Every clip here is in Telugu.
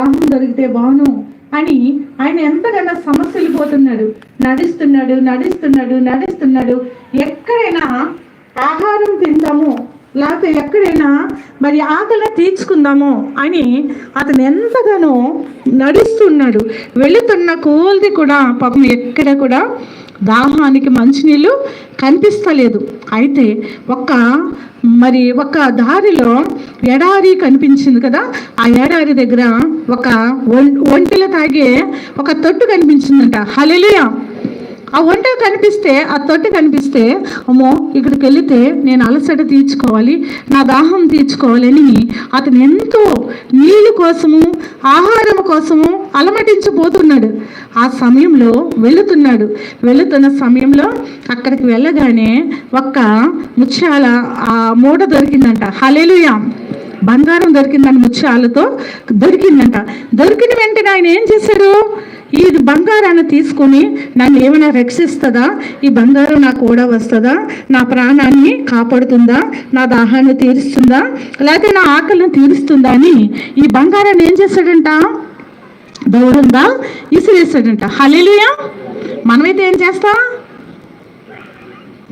దాహం దొరికితే బాను అని ఆయన ఎంతగానో సమస్యలు పోతున్నాడు. నడుస్తున్నాడు నడుస్తున్నాడు నడుస్తున్నాడు. ఎక్కడైనా ఆహారం తిందాము, లేకపోతే ఎక్కడైనా మరి ఆకలి తీర్చుకుందాము అని అతను ఎంతగానో నడుస్తున్నాడు. వెళుతున్న కోల్ది కూడా పాపం ఎక్కడ కూడా దాహానికి మంచినీళ్ళు కనిపిస్తలేదు. అయితే ఒక దారిలో ఎడారి కనిపించింది కదా. ఆ ఎడారి దగ్గర ఒక ఒంటెలు తాగే ఒక తొట్టు కనిపించిందంట. హల్లెలూయా. ఆ తొట్టి కనిపిస్తే అమ్మో ఇక్కడికి వెళితే నేను అలసట తీర్చుకోవాలి, నా దాహం తీర్చుకోవాలని అతను ఎంతో నీళ్ళు కోసము ఆహారం కోసము అలమటించిపోతున్నాడు. ఆ సమయంలో వెళుతున్న సమయంలో అక్కడికి వెళ్ళగానే ఒక్క ముత్యాల ఆ మూడ దొరికిందంట. హల్లెలూయా. బంగారం దొరికిందని ముత్యాలతో దొరికిందంట. దొరికిన వెంటనే ఆయన ఏం చేశాడు? ఈ బంగారాన్ని తీసుకొని నన్ను ఏమైనా రక్షిస్తుందా, ఈ బంగారం నాకు కూడా వస్తుందా, నా ప్రాణాన్ని కాపాడుతుందా, నా దాహాన్ని తీరుస్తుందా, లేకపోతే నా ఆకలిని తీరుస్తుందా అని ఈ బంగారాన్ని ఏం చేశాడంట? దూరంగా ఇసిరేస్తాడంట. హల్లెలూయా. మనమైతే ఏం చేస్తాం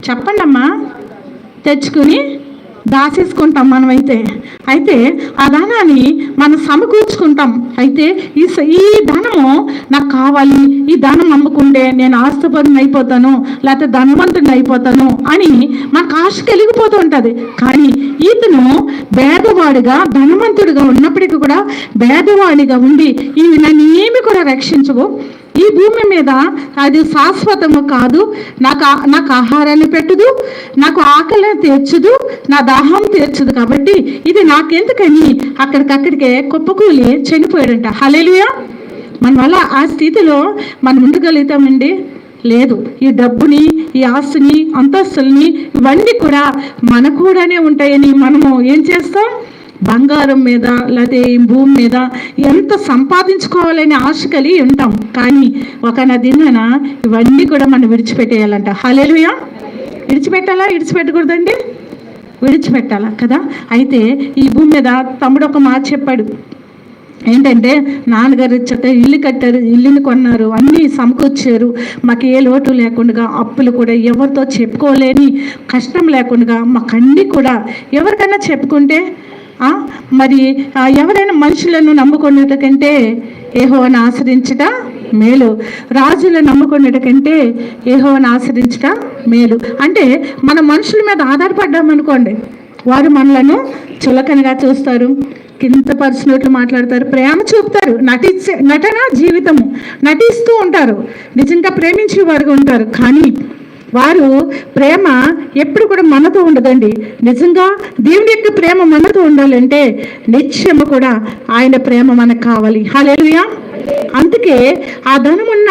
చెప్పండి అమ్మా? తెచ్చుకుని దాచేసుకుంటాం మనమైతే. అయితే ఆ ధనాన్ని మనం సమకూర్చుకుంటాం. అయితే ఈ ధనము నాకు కావాలి, ఈ ధనం అమ్ముకుంటే నేను ఆస్తిపరుని అయిపోతాను, లేకపోతే ధనవంతుడిని అయిపోతాను అని మనకు ఆశ కలిగిపోతూ ఉంటుంది. కానీ ఇతను పేదవాడిగా ధనవంతుడిగా ఉన్నప్పటికీ కూడా పేదవాడిగా ఉండి ఇవి నన్ను ఏమి కూడా రక్షించవు, ఈ భూమి మీద అది శాశ్వతము కాదు, నాకు ఆహారాన్ని పెట్టదు, నాకు ఆకలిని తీర్చదు, నా దాహం తీర్చదు, కాబట్టి ఇది నాకెందుకని అక్కడికక్కడికే కుప్పకూలి చనిపోయాడంట. హల్లెలూయా. మన వల్ల ఆ స్థితిలో మనం ఉండగలుగుతామండి? లేదు. ఈ డబ్బుని, ఈ ఆస్తిని, అంతస్తుల్ని ఇవన్నీ కూడా మన కూడానే ఉంటాయని మనము ఏం చేస్తాం? బంగారం మీద లేకపోతే ఈ భూమి మీద ఎంత సంపాదించుకోవాలని ఆశ కలిగి ఉంటాం. కానీ ఒక దినాన ఇవన్నీ కూడా మనం విడిచిపెట్టేయాలంట. హల్లెలూయా. విడిచిపెట్టకూడదండి? విడిచిపెట్టాలా కదా. అయితే ఈ భూమి మీద తమ్ముడు ఒక మాట చెప్పాడు. ఏంటంటే, నాన్నగారు ఇల్లు కట్టారు, ఇల్లుని కొన్నారు, అన్నీ సమకూర్చారు, మాకు ఏ లోటు లేకుండా, అప్పులు కూడా ఎవరితో చెప్పుకోలేని కష్టం లేకుండా మాకన్నీ కూడా ఎవరికైనా చెప్పుకుంటే మరి ఎవరైనా మనుషులను నమ్ముకునేట కంటే యెహోవాను ఆశ్రయించుట మేలు, రాజులను నమ్ముకునేట కంటే యెహోవాను ఆశ్రయించుట మేలు. అంటే మన మనుషుల మీద ఆధారపడ్డామనుకోండి, వారు మనలను చులకనగా చూస్తారు, కించపరిచినట్లు మాట్లాడతారు, ప్రేమ చూపుతారు, నటన జీవితము నటిస్తూ ఉంటారు, నిజంగా ప్రేమించే వారుగా ఉంటారు. కానీ వారు ప్రేమ ఎప్పుడు కూడా మనతో ఉండదండి. నిజంగా దేవుని యొక్క ప్రేమ మనతో ఉండాలంటే నిత్యము కూడా ఆయన ప్రేమ మనకు కావాలి. హల్లెలూయా. అందుకే ఆ ధనమున్న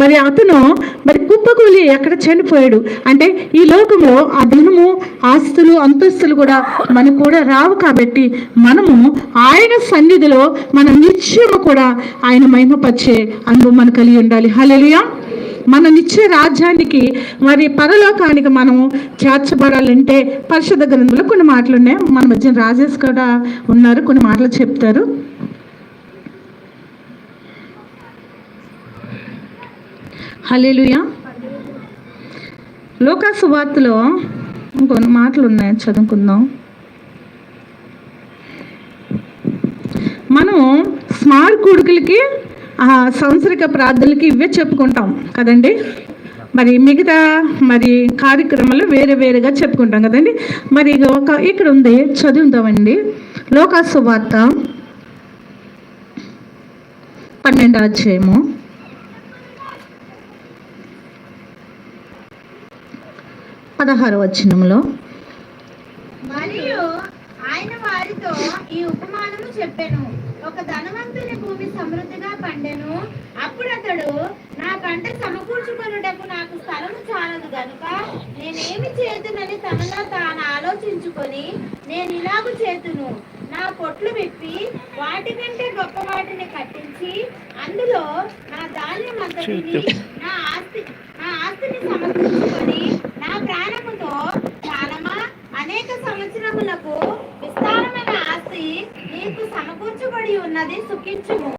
మరి అతను మరి కుప్పకూలి ఎక్కడ చనిపోయాడు అంటే ఈ లోకంలో ఆ ధనము, ఆస్తులు, అంతస్తులు కూడా మనకు కూడా రావు. కాబట్టి మనము ఆయన సన్నిధిలో మనం నిత్యము కూడా ఆయన మహిమపరిచే అనుభవం మనకు కలిగి ఉండాలి. హల్లెలూయా. మన నిత్య రాజ్యానికి మరి పరలోకానికి మనము చేర్చబడాలంటే పరిశుద్ధ గ్రంథంలో కొన్ని మాటలు ఉన్నాయి. మన మధ్య రాజేష్ కూడా ఉన్నారు, కొన్ని మాటలు చెప్తారు. హల్లెలూయా. లోకాసు వార్తలో కొన్ని మాటలు ఉన్నాయి, చదువుకుందాం. మనం స్మార్ట్ కొడుకులకి సంవత్సరిక ప్రార్థనలకి ఇవే చెప్పుకుంటాం కదండి. మరి మిగతా మరి కార్యక్రమాలు వేరేగా చెప్పుకుంటాం కదండి. మరి ఇక్కడ ఉంది, చదువుతామండి. లోకాసు వార్త 12వ అధ్యాయము 16వ వచనంలో, మరియు ఆయన వారితో ఈ ఉపమానము చెప్పెను. ఒక ధనవంతుని భూమి సమృద్ధిగా పండెను. అప్పుడు అతడు, నా పంట సమకూర్చుకొనుటకు నాకు స్థలము చాలదు గనుక నేనేమి చేతునని తనలో తాను ఆలోచించుకొని, నేను ఇలాగు చేతును, నా పొట్లు విప్పి వాటికంటే గొప్ప వాటిని కట్టించి అందులో నా ధాన్యం అంతటిని, నా ఆస్తిని సమకూర్చుకొని నా ప్రాణముతో చాలమా అనేక సంవత్సరములకు విస్తారమైన ఆస్తి నీకు సమకూర్చబడి ఉన్నది, సుఖించుము.